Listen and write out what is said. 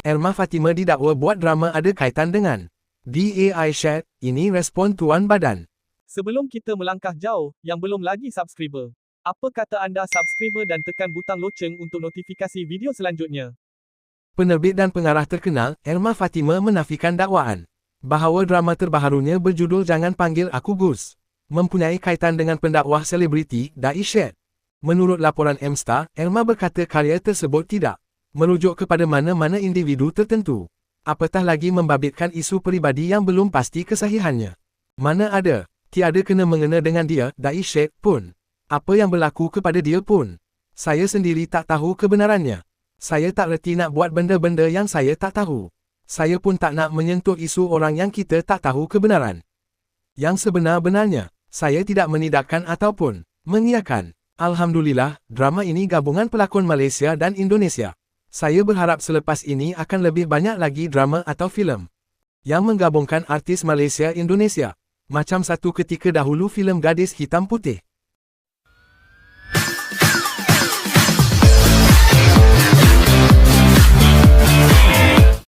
Elma Fatima didakwa buat drama ada kaitan dengan DAI Chat. Ini respon Tuan Badan. Sebelum kita melangkah jauh, yang belum lagi subscriber, apa kata anda subscriber dan tekan butang loceng untuk notifikasi video selanjutnya? Penerbit dan pengarah terkenal, Elma Fatima menafikan dakwaan bahawa drama terbaharunya berjudul Jangan Panggil Aku Gus mempunyai kaitan dengan pendakwah selebriti DAI Chat. Menurut laporan M-Star, Elma berkata karya tersebut tidak merujuk kepada mana-mana individu tertentu, apatah lagi membabitkan isu peribadi yang belum pasti kesahihannya. Mana ada, tiada kena-mengena dengan dia, DAI Chat pun. Apa yang berlaku kepada dia pun, saya sendiri tak tahu kebenarannya. Saya tak reti nak buat benda-benda yang saya tak tahu. Saya pun tak nak menyentuh isu orang yang kita tak tahu kebenaran. Yang sebenar-benarnya, saya tidak menidakkan ataupun mengiyakan. Alhamdulillah, drama ini gabungan pelakon Malaysia dan Indonesia. Saya berharap selepas ini akan lebih banyak lagi drama atau filem yang menggabungkan artis Malaysia-Indonesia. Macam satu ketika dahulu filem Gadis Hitam Putih.